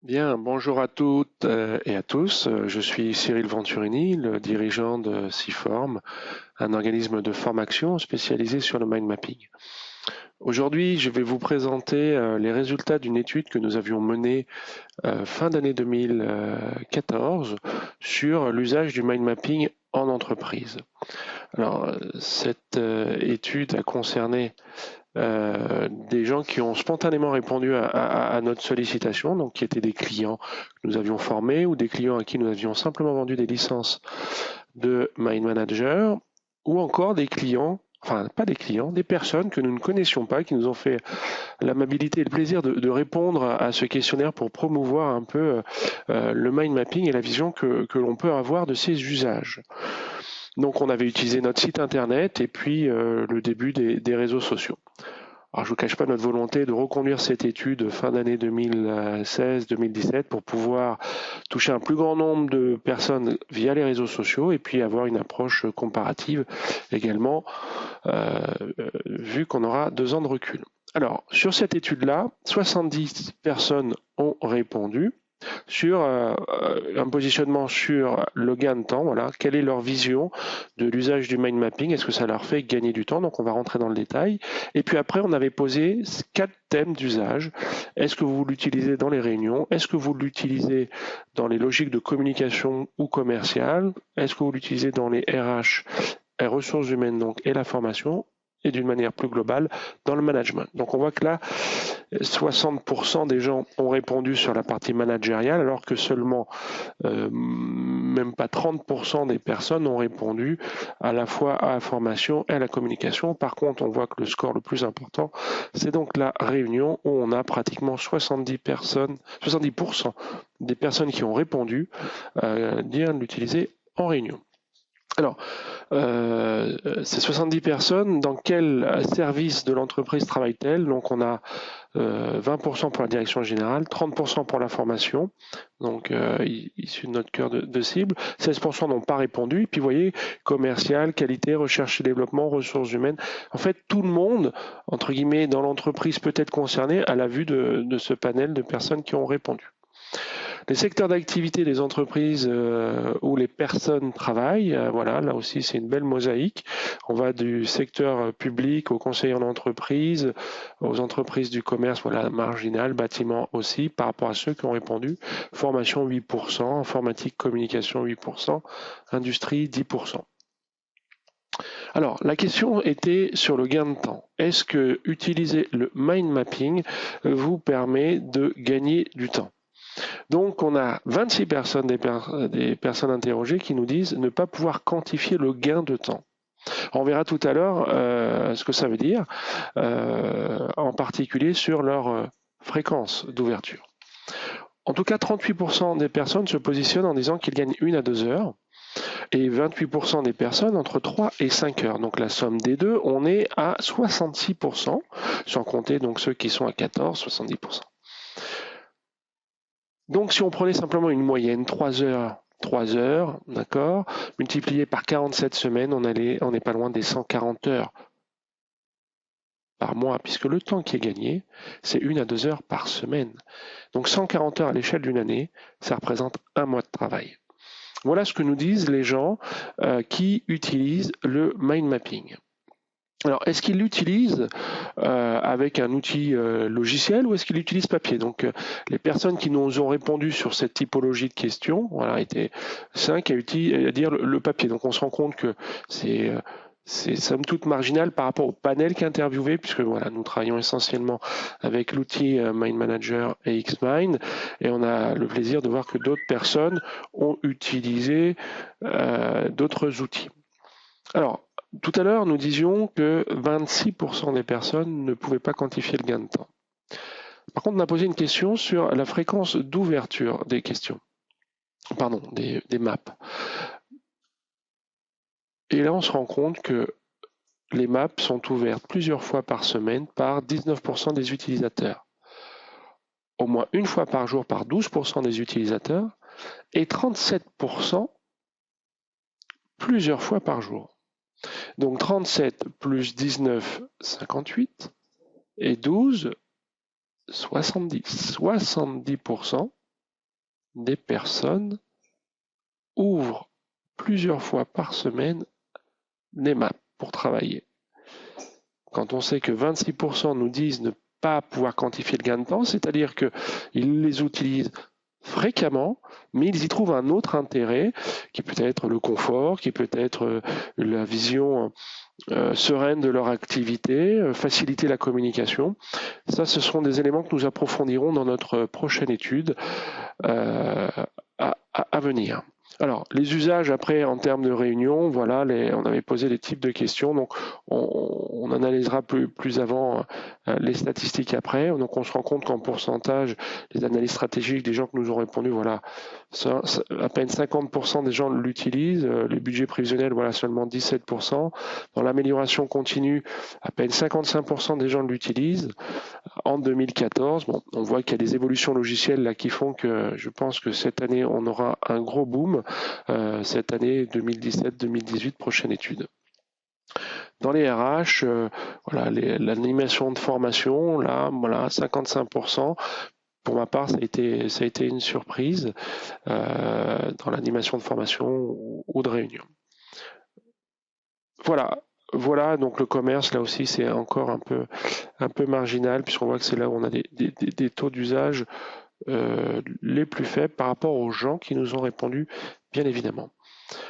Bien, bonjour à toutes et à tous. Je suis Cyril Venturini, le dirigeant de Ciform, un organisme de formation spécialisé sur le mind mapping. Aujourd'hui, je vais vous présenter les résultats d'une étude que nous avions menée fin d'année 2014 sur l'usage du mind mapping en entreprise. Alors, cette étude a concerné des gens qui ont spontanément répondu à notre sollicitation, donc qui étaient des clients que nous avions formés ou des clients à qui nous avions simplement vendu des licences de Mind Manager, ou encore des clients, enfin pas des clients, des personnes que nous ne connaissions pas, qui nous ont fait l'amabilité et le plaisir de répondre à ce questionnaire pour promouvoir un peu le mind mapping et la vision que l'on peut avoir de ses usages. Donc on avait utilisé notre site internet et puis le début des réseaux sociaux. Alors, je ne vous cache pas notre volonté de reconduire cette étude fin d'année 2016-2017 pour pouvoir toucher un plus grand nombre de personnes via les réseaux sociaux et puis avoir une approche comparative également, vu qu'on aura 2 ans de recul. Alors, sur cette étude-là, 70 personnes ont répondu sur un positionnement sur le gain de temps. Voilà, quelle est leur vision de l'usage du mind mapping? Est-ce que ça leur fait gagner du temps? Donc on va rentrer dans le détail. Et puis après, on avait posé 4 thèmes d'usage. Est-ce que vous l'utilisez dans les réunions? Est-ce que vous l'utilisez dans les logiques de communication ou commerciales? Est-ce que vous l'utilisez dans les RH, les ressources humaines donc, et la formation? Et d'une manière plus globale dans le management. Donc on voit que là, 60% des gens ont répondu sur la partie managériale, alors que seulement même pas 30% des personnes ont répondu à la fois à la formation et à la communication. Par contre, on voit que le score le plus important, c'est donc la réunion où on a pratiquement 70% des personnes qui ont répondu dire l'utiliser en réunion. Alors, ces 70 personnes, dans quel service de l'entreprise travaillent-elles? Donc, on a 20% pour la direction générale, 30% pour la formation, donc issu de notre cœur de cible, 16% n'ont pas répondu, et puis vous voyez, commercial, qualité, recherche et développement, ressources humaines, en fait tout le monde, entre guillemets, dans l'entreprise peut être concerné à la vue de ce panel de personnes qui ont répondu. Les secteurs d'activité des entreprises où les personnes travaillent, voilà, là aussi c'est une belle mosaïque. On va du secteur public aux conseillers en entreprise, aux entreprises du commerce, voilà, marginal, bâtiment aussi, par rapport à ceux qui ont répondu. Formation 8%, informatique, communication 8%, industrie 10%. Alors, la question était sur le gain de temps. Est-ce que utiliser le mind mapping vous permet de gagner du temps? Donc, on a 26 personnes, des personnes interrogées qui nous disent ne pas pouvoir quantifier le gain de temps. On verra tout à l'heure ce que ça veut dire, en particulier sur leur fréquence d'ouverture. En tout cas, 38% des personnes se positionnent en disant qu'ils gagnent 1 à 2 heures et 28% des personnes entre 3 et 5 heures. Donc la somme des deux, on est à 66%, sans compter donc ceux qui sont à 14, 70%. Donc si on prenait simplement une moyenne, 3 heures, d'accord, multiplié par 47 semaines, on n'est pas loin des 140 heures par mois, puisque le temps qui est gagné, c'est 1 à 2 heures par semaine. Donc 140 heures à l'échelle d'une année, ça représente un mois de travail. Voilà ce que nous disent les gens qui utilisent le mind mapping. Alors, est-ce qu'ils l'utilisent avec un outil logiciel ou est-ce qu'ils l'utilisent papier? Donc, les personnes qui nous ont répondu sur cette typologie de questions, voilà, étaient 5 à dire le papier. Donc, on se rend compte que c'est somme toute marginal par rapport au panel qui est interviewé, puisque voilà, nous travaillons essentiellement avec l'outil Mind Manager et Xmind, et on a le plaisir de voir que d'autres personnes ont utilisé d'autres outils. Alors, tout à l'heure, nous disions que 26% des personnes ne pouvaient pas quantifier le gain de temps. Par contre, on a posé une question sur la fréquence d'ouverture des questions, pardon, des maps. Et là, on se rend compte que les maps sont ouvertes plusieurs fois par semaine par 19% des utilisateurs, au moins une fois par jour par 12% des utilisateurs, et 37% plusieurs fois par jour. Donc 37 plus 19, 58, et 12, 70%. des personnes ouvrent plusieurs fois par semaine Nemap pour travailler. Quand on sait que 26% nous disent ne pas pouvoir quantifier le gain de temps, c'est-à-dire qu'ils les utilisent fréquemment, mais ils y trouvent un autre intérêt qui peut être le confort, qui peut être la vision sereine de leur activité, faciliter la communication. Ça, ce seront des éléments que nous approfondirons dans notre prochaine étude à venir. Alors, les usages après en termes de réunion, voilà, on avait posé les types de questions, donc on analysera plus avant les statistiques après. Donc, on se rend compte qu'en pourcentage, les analyses stratégiques des gens que nous ont répondu, voilà, à peine 50% des gens l'utilisent. Les budgets prévisionnels, voilà, seulement 17%. Dans l'amélioration continue, à peine 55% des gens l'utilisent. En 2014, bon, on voit qu'il y a des évolutions logicielles là qui font que je pense que cette année, on aura un gros boom. Cette année 2017-2018, prochaine étude. Dans les RH, voilà, l'animation de formation, là, voilà, 55%. Pour ma part, ça a été une surprise dans l'animation de formation ou de réunion. Voilà, donc le commerce, là aussi, c'est encore un peu marginal, puisqu'on voit que c'est là où on a des taux d'usage les plus faibles par rapport aux gens qui nous ont répondu, bien évidemment.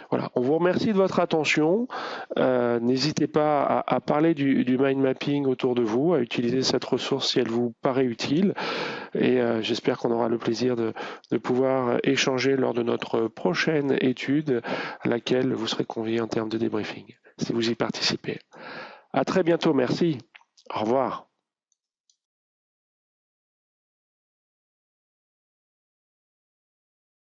Voilà, on vous remercie de votre attention. N'hésitez pas à parler du mind mapping autour de vous, à utiliser cette ressource si elle vous paraît utile. Et j'espère qu'on aura le plaisir de pouvoir échanger lors de notre prochaine étude à laquelle vous serez conviés en termes de débriefing, si vous y participez. À très bientôt, merci. Au revoir.